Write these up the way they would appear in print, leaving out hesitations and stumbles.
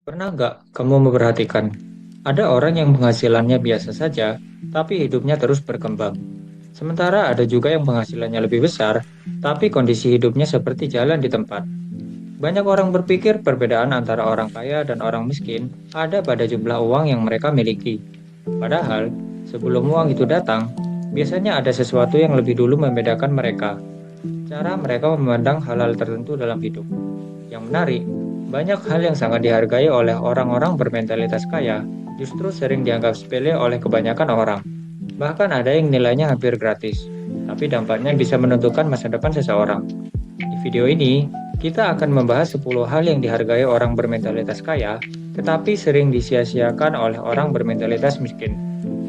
Pernah nggak kamu memperhatikan, ada orang yang penghasilannya biasa saja, tapi hidupnya terus berkembang. Sementara ada juga yang penghasilannya lebih besar, tapi kondisi hidupnya seperti jalan di tempat. Banyak orang berpikir perbedaan antara orang kaya dan orang miskin ada pada jumlah uang yang mereka miliki. Padahal, sebelum uang itu datang, biasanya ada sesuatu yang lebih dulu membedakan mereka. Cara mereka memandang hal-hal tertentu dalam hidup. Yang menarik, banyak hal yang sangat dihargai oleh orang-orang bermentalitas kaya justru sering dianggap sepele oleh kebanyakan orang. Bahkan ada yang nilainya hampir gratis, tapi dampaknya bisa menentukan masa depan seseorang. Di video ini, kita akan membahas 10 hal yang dihargai orang bermentalitas kaya, tetapi sering disia-siakan oleh orang bermentalitas miskin.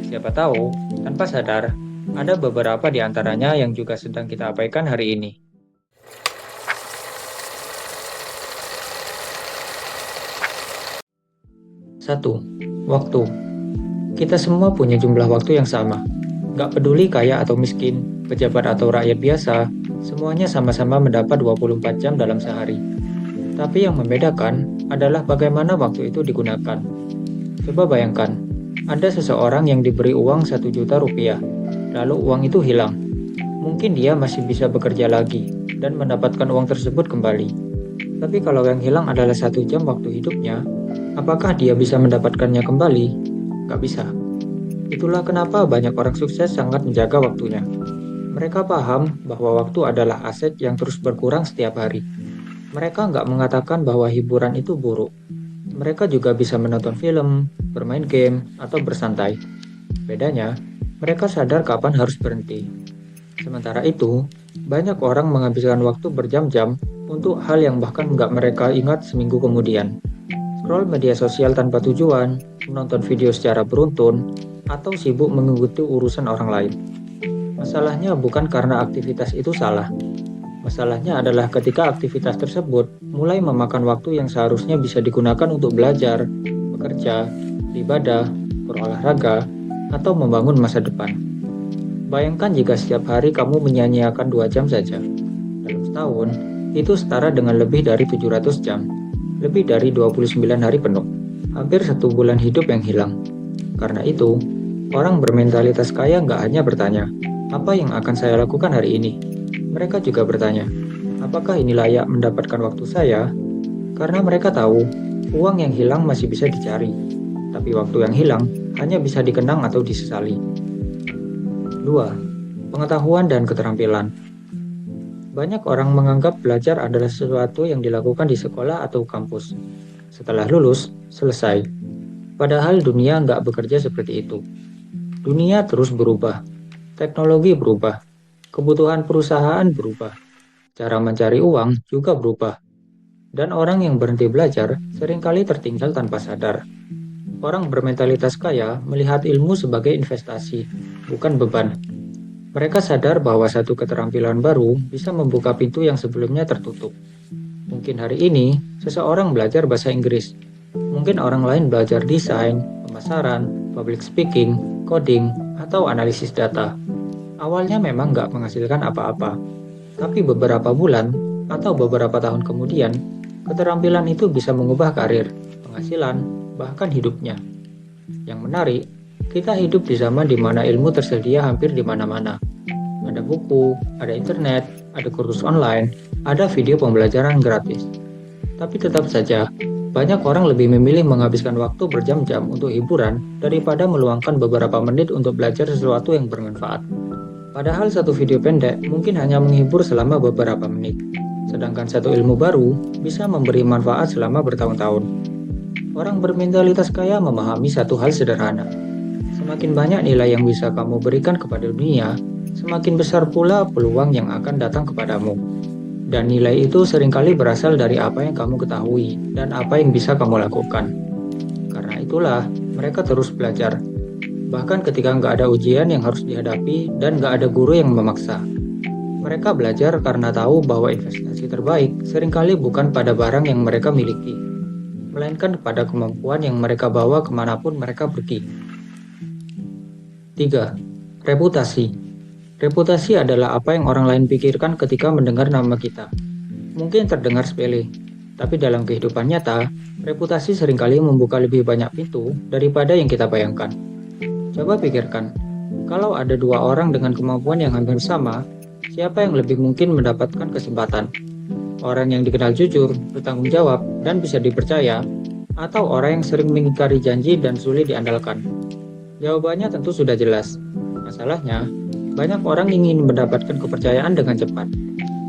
Siapa tahu, tanpa sadar, ada beberapa di antaranya yang juga sedang kita abaikan hari ini. 1. Waktu. Kita semua punya jumlah waktu yang sama. Gak peduli kaya atau miskin, pejabat atau rakyat biasa, semuanya sama-sama mendapat 24 jam dalam sehari. Tapi yang membedakan adalah bagaimana waktu itu digunakan. Coba bayangkan, ada seseorang yang diberi uang 1 juta rupiah, lalu uang itu hilang. Mungkin dia masih bisa bekerja lagi dan mendapatkan uang tersebut kembali. Tapi kalau yang hilang adalah 1 jam waktu hidupnya, apakah dia bisa mendapatkannya kembali? Gak bisa. Itulah kenapa banyak orang sukses sangat menjaga waktunya. Mereka paham bahwa waktu adalah aset yang terus berkurang setiap hari. Mereka nggak mengatakan bahwa hiburan itu buruk. Mereka juga bisa menonton film, bermain game, atau bersantai. Bedanya, mereka sadar kapan harus berhenti. Sementara itu, banyak orang menghabiskan waktu berjam-jam untuk hal yang bahkan nggak mereka ingat seminggu kemudian. Scroll media sosial tanpa tujuan, menonton video secara beruntun, atau sibuk mengikuti urusan orang lain. Masalahnya bukan karena aktivitas itu salah. Masalahnya adalah ketika aktivitas tersebut mulai memakan waktu yang seharusnya bisa digunakan untuk belajar, bekerja, beribadah, berolahraga, atau membangun masa depan. Bayangkan jika setiap hari kamu menyanyiakan 2 jam saja. Dalam setahun, itu setara dengan lebih dari 700 jam. Lebih dari 29 hari penuh. Hampir 1 bulan hidup yang hilang. Karena itu, orang bermentalitas kaya nggak hanya bertanya, apa yang akan saya lakukan hari ini? Mereka juga bertanya, apakah ini layak mendapatkan waktu saya? Karena mereka tahu, uang yang hilang masih bisa dicari. Tapi waktu yang hilang hanya bisa dikenang atau disesali. 2. Pengetahuan dan keterampilan. Banyak orang menganggap belajar adalah sesuatu yang dilakukan di sekolah atau kampus. Setelah lulus, selesai. Padahal dunia nggak bekerja seperti itu. Dunia terus berubah. Teknologi berubah. Kebutuhan perusahaan berubah. Cara mencari uang juga berubah. Dan orang yang berhenti belajar seringkali tertinggal tanpa sadar. Orang bermentalitas kaya melihat ilmu sebagai investasi, bukan beban. Mereka sadar bahwa satu keterampilan baru bisa membuka pintu yang sebelumnya tertutup. Mungkin hari ini, seseorang belajar bahasa Inggris. Mungkin orang lain belajar desain, pemasaran, public speaking, coding, atau analisis data. Awalnya memang nggak menghasilkan apa-apa. Tapi beberapa bulan atau beberapa tahun kemudian, keterampilan itu bisa mengubah karir, penghasilan, bahkan hidupnya. Yang menarik, kita hidup di zaman di mana ilmu tersedia hampir di mana-mana. Ada buku, ada internet, ada kursus online, ada video pembelajaran gratis. Tapi tetap saja, banyak orang lebih memilih menghabiskan waktu berjam-jam untuk hiburan daripada meluangkan beberapa menit untuk belajar sesuatu yang bermanfaat. Padahal satu video pendek mungkin hanya menghibur selama beberapa menit, sedangkan satu ilmu baru bisa memberi manfaat selama bertahun-tahun. Orang bermentalitas kaya memahami satu hal sederhana. Semakin banyak nilai yang bisa kamu berikan kepada dunia, semakin besar pula peluang yang akan datang kepadamu. Dan nilai itu seringkali berasal dari apa yang kamu ketahui dan apa yang bisa kamu lakukan. Karena itulah, mereka terus belajar. Bahkan ketika nggak ada ujian yang harus dihadapi dan nggak ada guru yang memaksa. Mereka belajar karena tahu bahwa investasi terbaik seringkali bukan pada barang yang mereka miliki, melainkan pada kemampuan yang mereka bawa kemanapun mereka pergi. 3. Reputasi. Reputasi adalah apa yang orang lain pikirkan ketika mendengar nama kita. Mungkin terdengar sepele, Tapi dalam kehidupan nyata, reputasi seringkali membuka lebih banyak pintu daripada yang kita bayangkan. Coba pikirkan, kalau ada dua orang dengan kemampuan yang hampir sama, siapa yang lebih mungkin mendapatkan kesempatan? Orang yang dikenal jujur, bertanggung jawab, dan bisa dipercaya, atau orang yang sering mengingkari janji dan sulit diandalkan? Jawabannya tentu sudah jelas. Masalahnya, banyak orang ingin mendapatkan kepercayaan dengan cepat.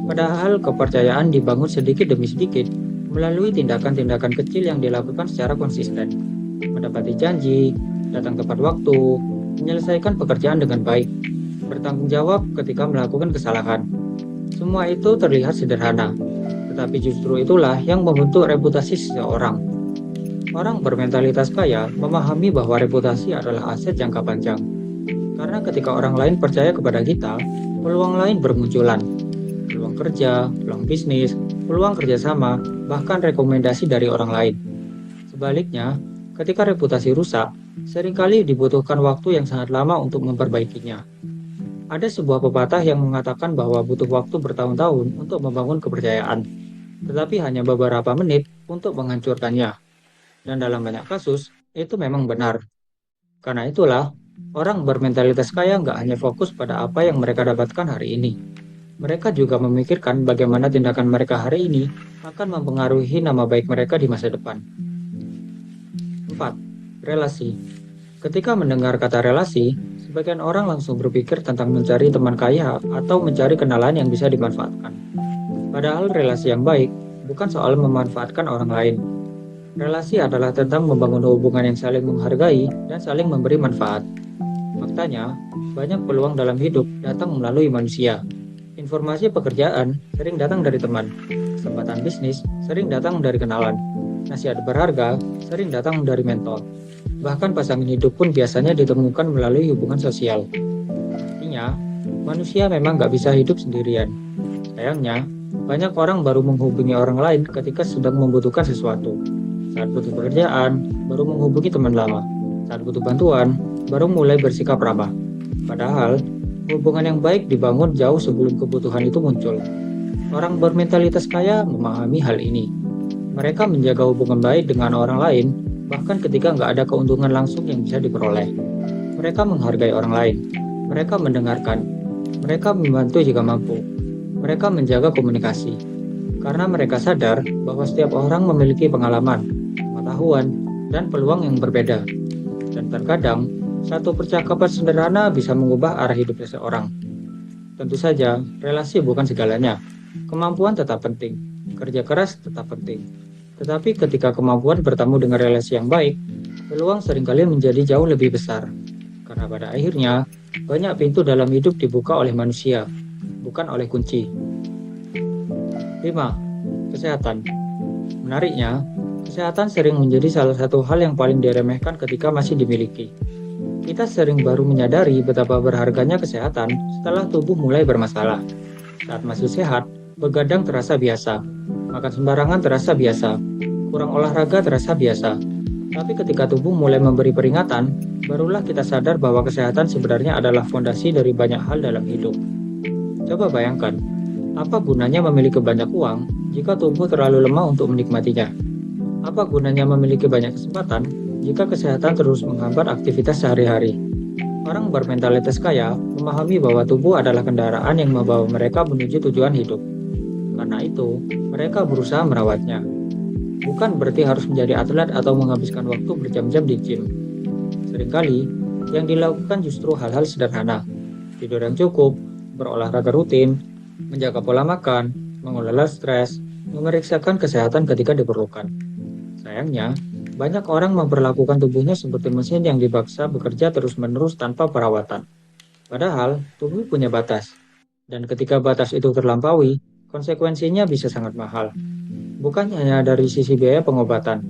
Padahal kepercayaan dibangun sedikit demi sedikit melalui tindakan-tindakan kecil yang dilakukan secara konsisten. Mendapati janji, datang tepat waktu, menyelesaikan pekerjaan dengan baik, bertanggung jawab ketika melakukan kesalahan. Semua itu terlihat sederhana, tetapi justru itulah yang membentuk reputasi seseorang. Orang bermentalitas kaya memahami bahwa reputasi adalah aset jangka panjang. Karena ketika orang lain percaya kepada kita, peluang lain bermunculan. Peluang kerja, peluang bisnis, peluang kerjasama, bahkan rekomendasi dari orang lain. Sebaliknya, ketika reputasi rusak, seringkali dibutuhkan waktu yang sangat lama untuk memperbaikinya. Ada sebuah pepatah yang mengatakan bahwa butuh waktu bertahun-tahun untuk membangun kepercayaan, tetapi hanya beberapa menit untuk menghancurkannya. Dan dalam banyak kasus, itu memang benar. Karena itulah, orang bermentalitas kaya nggak hanya fokus pada apa yang mereka dapatkan hari ini. Mereka juga memikirkan bagaimana tindakan mereka hari ini akan mempengaruhi nama baik mereka di masa depan. 4. Relasi. Ketika mendengar kata relasi, sebagian orang langsung berpikir tentang mencari teman kaya atau mencari kenalan yang bisa dimanfaatkan. Padahal relasi yang baik bukan soal memanfaatkan orang lain. Relasi adalah tentang membangun hubungan yang saling menghargai dan saling memberi manfaat. Faktanya, banyak peluang dalam hidup datang melalui manusia. Informasi pekerjaan sering datang dari teman. Kesempatan bisnis sering datang dari kenalan. Nasihat berharga sering datang dari mentor. Bahkan pasangan hidup pun biasanya ditemukan melalui hubungan sosial. Artinya, manusia memang nggak bisa hidup sendirian. Sayangnya, banyak orang baru menghubungi orang lain ketika sedang membutuhkan sesuatu. Saat butuh pekerjaan, baru menghubungi teman lama. Saat butuh bantuan, baru mulai bersikap ramah. Padahal, hubungan yang baik dibangun jauh sebelum kebutuhan itu muncul. Orang bermentalitas kaya memahami hal ini. Mereka menjaga hubungan baik dengan orang lain, bahkan ketika nggak ada keuntungan langsung yang bisa diperoleh. Mereka menghargai orang lain. Mereka mendengarkan. Mereka membantu jika mampu. Mereka menjaga komunikasi. Karena mereka sadar bahwa setiap orang memiliki pengalaman, pengetahuan, dan peluang yang berbeda. Dan terkadang, satu percakapan sederhana bisa mengubah arah hidup seseorang. Tentu saja, relasi bukan segalanya. Kemampuan tetap penting, kerja keras tetap penting. Tetapi ketika kemampuan bertemu dengan relasi yang baik, peluang seringkali menjadi jauh lebih besar. Karena pada akhirnya, banyak pintu dalam hidup dibuka oleh manusia, bukan oleh kunci. 5. Kesehatan. Menariknya, kesehatan sering menjadi salah satu hal yang paling diremehkan ketika masih dimiliki. Kita sering baru menyadari betapa berharganya kesehatan setelah tubuh mulai bermasalah. Saat masih sehat, begadang terasa biasa, makan sembarangan terasa biasa, kurang olahraga terasa biasa. Tapi ketika tubuh mulai memberi peringatan, barulah kita sadar bahwa kesehatan sebenarnya adalah fondasi dari banyak hal dalam hidup. Coba bayangkan, apa gunanya memiliki banyak uang jika tubuh terlalu lemah untuk menikmatinya? Apa gunanya memiliki banyak kesempatan jika kesehatan terus menghambat aktivitas sehari-hari? Orang bermentalitas kaya memahami bahwa tubuh adalah kendaraan yang membawa mereka menuju tujuan hidup. Karena itu, mereka berusaha merawatnya. Bukan berarti harus menjadi atlet atau menghabiskan waktu berjam-jam di gym. Seringkali, yang dilakukan justru hal-hal sederhana. Tidur yang cukup, berolahraga rutin, menjaga pola makan, mengelola stres, memeriksakan kesehatan ketika diperlukan. Sayangnya, banyak orang memperlakukan tubuhnya seperti mesin yang dipaksa bekerja terus-menerus tanpa perawatan. Padahal, tubuh punya batas. Dan ketika batas itu terlampaui, konsekuensinya bisa sangat mahal. Bukan hanya dari sisi biaya pengobatan,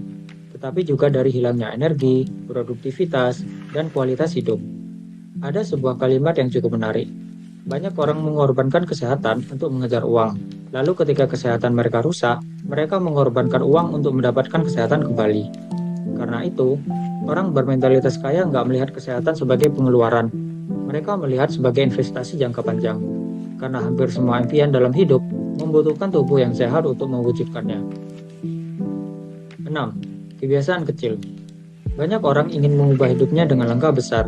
tetapi juga dari hilangnya energi, produktivitas, dan kualitas hidup. Ada sebuah kalimat yang cukup menarik. Banyak orang mengorbankan kesehatan untuk mengejar uang. Lalu ketika kesehatan mereka rusak, mereka mengorbankan uang untuk mendapatkan kesehatan kembali. Karena itu, orang bermentalitas kaya nggak melihat kesehatan sebagai pengeluaran. Mereka melihat sebagai investasi jangka panjang. Karena hampir semua impian dalam hidup membutuhkan tubuh yang sehat untuk mewujudkannya. 6. Kebiasaan kecil. Banyak orang ingin mengubah hidupnya dengan langkah besar.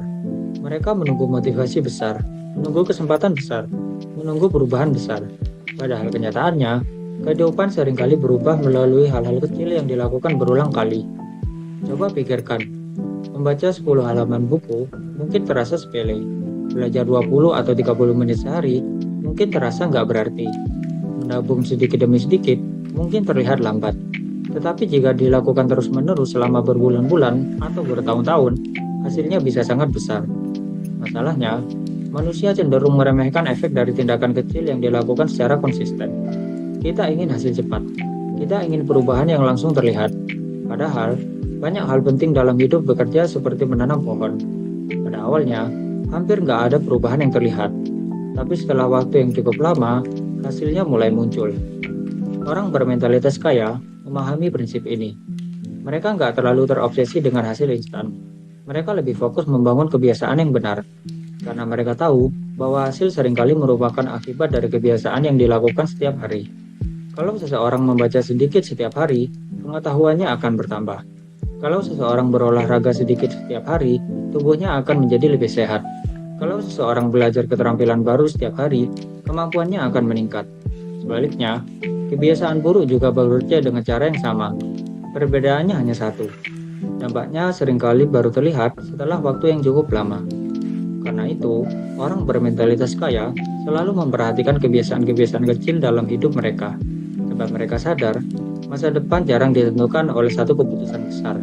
Mereka menunggu motivasi besar, menunggu kesempatan besar, menunggu perubahan besar. Padahal kenyataannya, kehidupan seringkali berubah melalui hal-hal kecil yang dilakukan berulang kali. Coba pikirkan, membaca 10 halaman buku mungkin terasa sepele. Belajar 20 atau 30 menit sehari mungkin terasa nggak berarti. Menabung sedikit demi sedikit mungkin terlihat lambat. Tetapi jika dilakukan terus-menerus selama berbulan-bulan atau bertahun-tahun, hasilnya bisa sangat besar. Masalahnya, manusia cenderung meremehkan efek dari tindakan kecil yang dilakukan secara konsisten. Kita ingin hasil cepat. Kita ingin perubahan yang langsung terlihat. Padahal, banyak hal penting dalam hidup bekerja seperti menanam pohon. Pada awalnya, hampir nggak ada perubahan yang terlihat. Tapi setelah waktu yang cukup lama, hasilnya mulai muncul. Orang bermentalitas kaya memahami prinsip ini. Mereka nggak terlalu terobsesi dengan hasil instan. Mereka lebih fokus membangun kebiasaan yang benar. Karena mereka tahu bahwa hasil seringkali merupakan akibat dari kebiasaan yang dilakukan setiap hari. Kalau seseorang membaca sedikit setiap hari, pengetahuannya akan bertambah. Kalau seseorang berolahraga sedikit setiap hari, tubuhnya akan menjadi lebih sehat. Kalau seseorang belajar keterampilan baru setiap hari, kemampuannya akan meningkat. Sebaliknya, kebiasaan buruk juga bekerja dengan cara yang sama. Perbedaannya hanya satu. Dampaknya seringkali baru terlihat setelah waktu yang cukup lama. Karena itu, orang bermentalitas kaya selalu memperhatikan kebiasaan-kebiasaan kecil dalam hidup mereka. Sebab mereka sadar, masa depan jarang ditentukan oleh satu keputusan besar.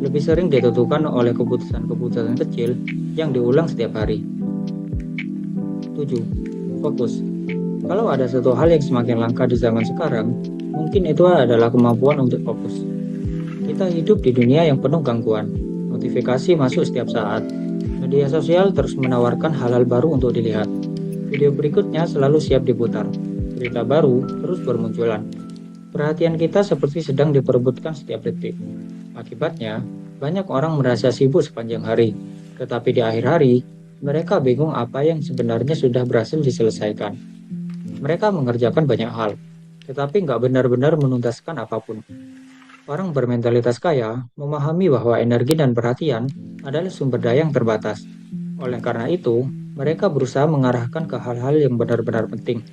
Lebih sering ditentukan oleh keputusan-keputusan kecil yang diulang setiap hari. 7. Fokus. Kalau ada satu hal yang semakin langka di zaman sekarang, mungkin itu adalah kemampuan untuk fokus. Kita hidup di dunia yang penuh gangguan. Notifikasi masuk setiap saat. Media sosial terus menawarkan hal-hal baru untuk dilihat. Video berikutnya selalu siap diputar. Berita baru terus bermunculan. Perhatian kita seperti sedang diperebutkan setiap detik. Akibatnya, banyak orang merasa sibuk sepanjang hari. Tetapi di akhir hari, mereka bingung apa yang sebenarnya sudah berhasil diselesaikan. Mereka mengerjakan banyak hal, tetapi nggak benar-benar menuntaskan apapun. Orang bermentalitas kaya memahami bahwa energi dan perhatian adalah sumber daya yang terbatas. Oleh karena itu, mereka berusaha mengarahkan ke hal-hal yang benar-benar penting.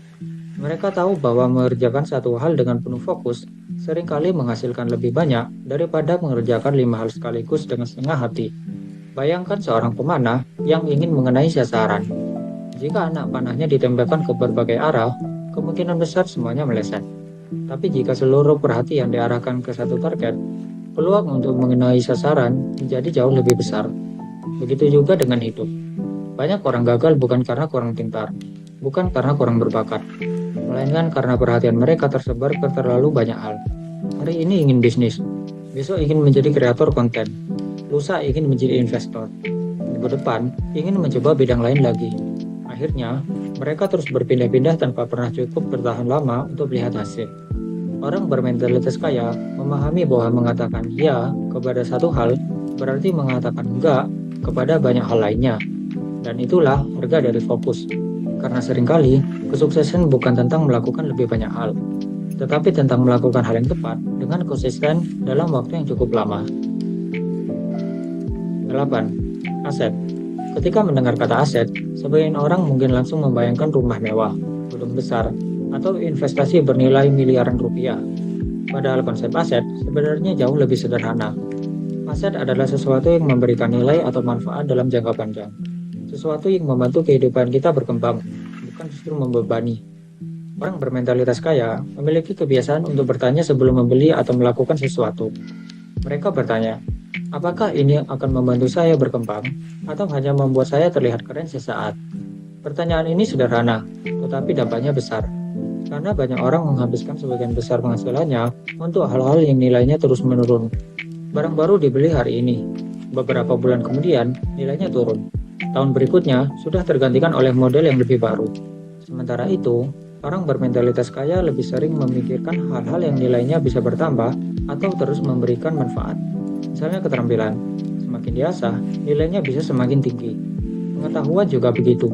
Mereka tahu bahwa mengerjakan satu hal dengan penuh fokus seringkali menghasilkan lebih banyak daripada mengerjakan 5 hal sekaligus dengan setengah hati. Bayangkan seorang pemanah yang ingin mengenai sasaran. Jika anak panahnya ditembakkan ke berbagai arah, kemungkinan besar semuanya meleset. Tapi jika seluruh perhatian diarahkan ke satu target, peluang untuk mengenai sasaran menjadi jauh lebih besar. Begitu juga dengan hidup. Banyak orang gagal bukan karena kurang pintar, bukan karena kurang berbakat, melainkan karena perhatian mereka tersebar ke terlalu banyak hal. Hari ini ingin bisnis, besok ingin menjadi kreator konten, lusa ingin menjadi investor, minggu depan ingin mencoba bidang lain lagi. Akhirnya, mereka terus berpindah-pindah tanpa pernah cukup bertahan lama untuk melihat hasil. Orang bermentalitas kaya memahami bahwa mengatakan ya kepada satu hal berarti mengatakan enggak kepada banyak hal lainnya. Dan itulah harga dari fokus. Karena seringkali, kesuksesan bukan tentang melakukan lebih banyak hal, tetapi tentang melakukan hal yang tepat dengan konsisten dalam waktu yang cukup lama. 8. Aset. Ketika mendengar kata aset, sebagian orang mungkin langsung membayangkan rumah mewah, gedung besar, atau investasi bernilai miliaran rupiah. Padahal konsep aset sebenarnya jauh lebih sederhana. Aset adalah sesuatu yang memberikan nilai atau manfaat dalam jangka panjang. Sesuatu yang membantu kehidupan kita berkembang, bukan justru membebani. Orang bermentalitas kaya memiliki kebiasaan untuk bertanya sebelum membeli atau melakukan sesuatu. Mereka bertanya, apakah ini akan membantu saya berkembang atau hanya membuat saya terlihat keren sesaat? Pertanyaan ini sederhana, tetapi dampaknya besar. Karena banyak orang menghabiskan sebagian besar penghasilannya untuk hal-hal yang nilainya terus menurun. Barang baru dibeli hari ini, beberapa bulan kemudian nilainya turun. Tahun berikutnya sudah tergantikan oleh model yang lebih baru. Sementara itu, orang bermentalitas kaya lebih sering memikirkan hal-hal yang nilainya bisa bertambah atau terus memberikan manfaat. Misalnya keterampilan, semakin diasah, nilainya bisa semakin tinggi. Pengetahuan juga begitu,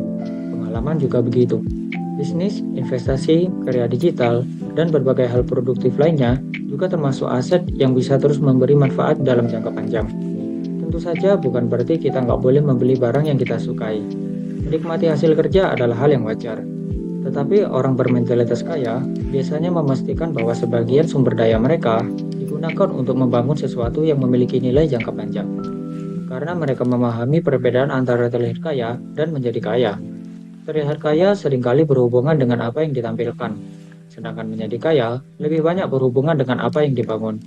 pengalaman juga begitu. Bisnis, investasi, karya digital, dan berbagai hal produktif lainnya juga termasuk aset yang bisa terus memberi manfaat dalam jangka panjang. Tentu saja bukan berarti kita nggak boleh membeli barang yang kita sukai. Menikmati hasil kerja adalah hal yang wajar. Tetapi orang bermentalitas kaya biasanya memastikan bahwa sebagian sumber daya mereka digunakan untuk membangun sesuatu yang memiliki nilai jangka panjang. Karena mereka memahami perbedaan antara terlihat kaya dan menjadi kaya. Terlihat kaya seringkali berhubungan dengan apa yang ditampilkan, sedangkan menjadi kaya lebih banyak berhubungan dengan apa yang dibangun.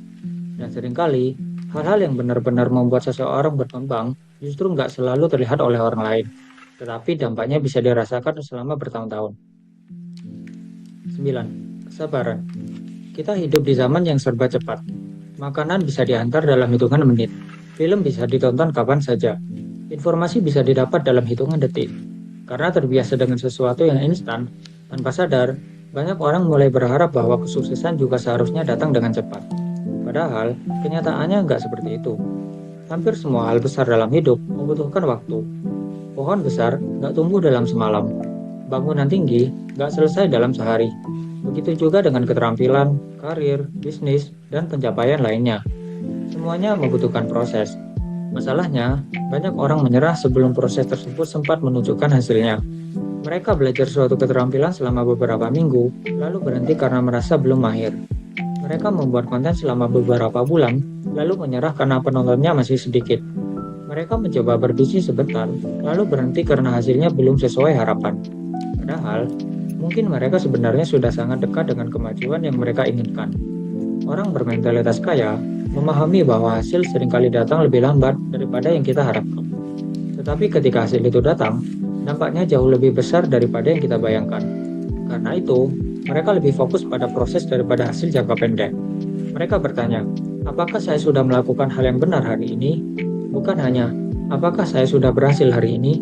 Dan seringkali, hal-hal yang benar-benar membuat seseorang berkembang justru nggak selalu terlihat oleh orang lain, tetapi dampaknya bisa dirasakan selama bertahun-tahun. 9. Kesabaran. Kita hidup di zaman yang serba cepat. Makanan bisa diantar dalam hitungan menit. Film bisa ditonton kapan saja. Informasi bisa didapat dalam hitungan detik. Karena terbiasa dengan sesuatu yang instan, tanpa sadar, banyak orang mulai berharap bahwa kesuksesan juga seharusnya datang dengan cepat. Padahal, kenyataannya nggak seperti itu. Hampir semua hal besar dalam hidup membutuhkan waktu. Pohon besar nggak tumbuh dalam semalam. Bangunan tinggi nggak selesai dalam sehari. Begitu juga dengan keterampilan, karir, bisnis, dan pencapaian lainnya. Semuanya membutuhkan proses. Masalahnya, banyak orang menyerah sebelum proses tersebut sempat menunjukkan hasilnya. Mereka belajar suatu keterampilan selama beberapa minggu, lalu berhenti karena merasa belum mahir. Mereka membuat konten selama beberapa bulan, lalu menyerah karena penontonnya masih sedikit. Mereka mencoba berbisnis sebentar, lalu berhenti karena hasilnya belum sesuai harapan. Padahal, mungkin mereka sebenarnya sudah sangat dekat dengan kemajuan yang mereka inginkan. Orang bermentalitas kaya memahami bahwa hasil seringkali datang lebih lambat daripada yang kita harapkan. Tetapi ketika hasil itu datang, dampaknya jauh lebih besar daripada yang kita bayangkan. Karena itu, mereka lebih fokus pada proses daripada hasil jangka pendek. Mereka bertanya, apakah saya sudah melakukan hal yang benar hari ini? Bukan hanya, apakah saya sudah berhasil hari ini?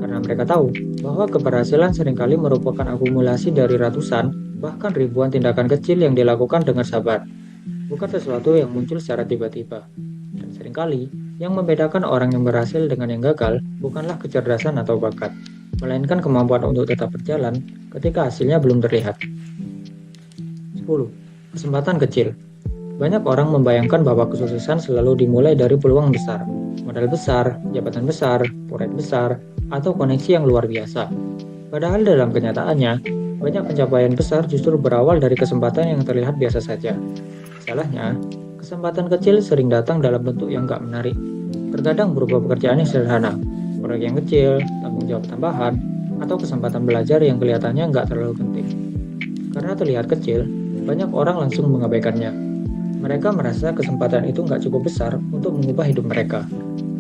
Karena mereka tahu bahwa keberhasilan seringkali merupakan akumulasi dari ratusan, bahkan ribuan tindakan kecil yang dilakukan dengan sabar. Bukan sesuatu yang muncul secara tiba-tiba. Dan seringkali, yang membedakan orang yang berhasil dengan yang gagal bukanlah kecerdasan atau bakat, melainkan kemampuan untuk tetap berjalan ketika hasilnya belum terlihat. 10. Kesempatan kecil. Banyak orang membayangkan bahwa kesuksesan selalu dimulai dari peluang besar, modal besar, jabatan besar, proyek besar, atau koneksi yang luar biasa. Padahal dalam kenyataannya, banyak pencapaian besar justru berawal dari kesempatan yang terlihat biasa saja. Salahnya, kesempatan kecil sering datang dalam bentuk yang gak menarik. Terkadang berupa pekerjaan yang sederhana, proyek yang kecil, tanggung jawab tambahan, atau kesempatan belajar yang kelihatannya nggak terlalu penting. Karena terlihat kecil, banyak orang langsung mengabaikannya. Mereka merasa kesempatan itu nggak cukup besar untuk mengubah hidup mereka.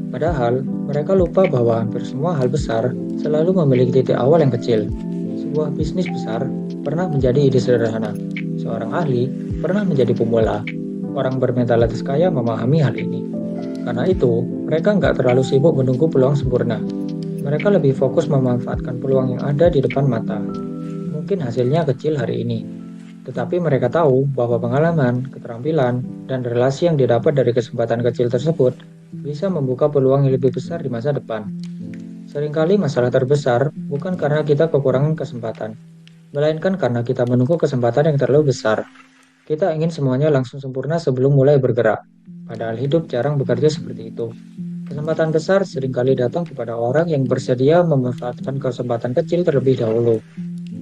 Padahal, mereka lupa bahwa hampir semua hal besar selalu memiliki titik awal yang kecil. Sebuah bisnis besar pernah menjadi ide sederhana. Seorang ahli pernah menjadi pemula. Orang bermentalitas kaya memahami hal ini. Karena itu, mereka nggak terlalu sibuk menunggu peluang sempurna. Mereka lebih fokus memanfaatkan peluang yang ada di depan mata. Mungkin hasilnya kecil hari ini, tetapi mereka tahu bahwa pengalaman, keterampilan, dan relasi yang didapat dari kesempatan kecil tersebut bisa membuka peluang yang lebih besar di masa depan. Seringkali masalah terbesar bukan karena kita kekurangan kesempatan, melainkan karena kita menunggu kesempatan yang terlalu besar. Kita ingin semuanya langsung sempurna sebelum mulai bergerak, padahal hidup jarang bekerja seperti itu. Kesempatan besar seringkali datang kepada orang yang bersedia memanfaatkan kesempatan kecil terlebih dahulu.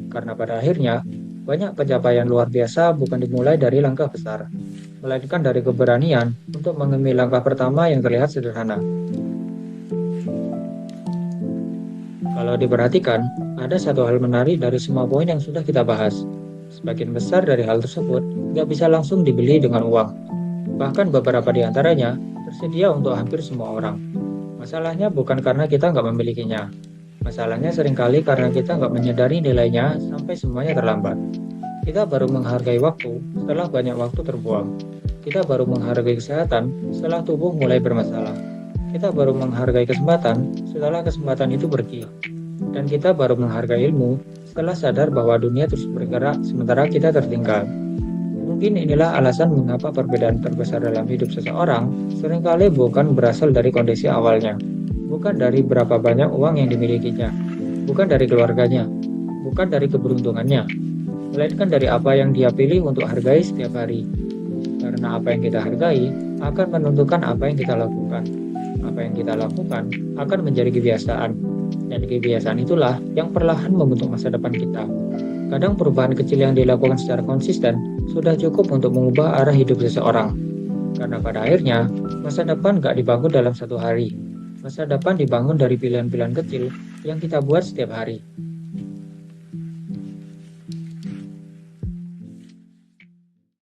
Karena pada akhirnya, banyak pencapaian luar biasa bukan dimulai dari langkah besar, melainkan dari keberanian untuk mengambil langkah pertama yang terlihat sederhana. Kalau diperhatikan, ada satu hal menarik dari semua poin yang sudah kita bahas. Sebagian besar dari hal tersebut nggak bisa langsung dibeli dengan uang. Bahkan beberapa di antaranya tersedia untuk hampir semua orang. Masalahnya bukan karena kita nggak memilikinya. Masalahnya seringkali karena kita nggak menyadari nilainya sampai semuanya terlambat. Kita baru menghargai waktu setelah banyak waktu terbuang. Kita baru menghargai kesehatan setelah tubuh mulai bermasalah. Kita baru menghargai kesempatan setelah kesempatan itu pergi. Dan kita baru menghargai ilmu setelah sadar bahwa dunia terus bergerak sementara kita tertinggal. Mungkin inilah alasan mengapa perbedaan terbesar dalam hidup seseorang seringkali bukan berasal dari kondisi awalnya, bukan dari berapa banyak uang yang dimilikinya, bukan dari keluarganya, bukan dari keberuntungannya, melainkan dari apa yang dia pilih untuk hargai setiap hari. Karena apa yang kita hargai akan menentukan apa yang kita lakukan. Apa yang kita lakukan akan menjadi kebiasaan. Dan kebiasaan itulah yang perlahan membentuk masa depan kita. Kadang perubahan kecil yang dilakukan secara konsisten sudah cukup untuk mengubah arah hidup seseorang. Karena pada akhirnya, masa depan gak dibangun dalam satu hari. Masa depan dibangun dari pilihan-pilihan kecil yang kita buat setiap hari.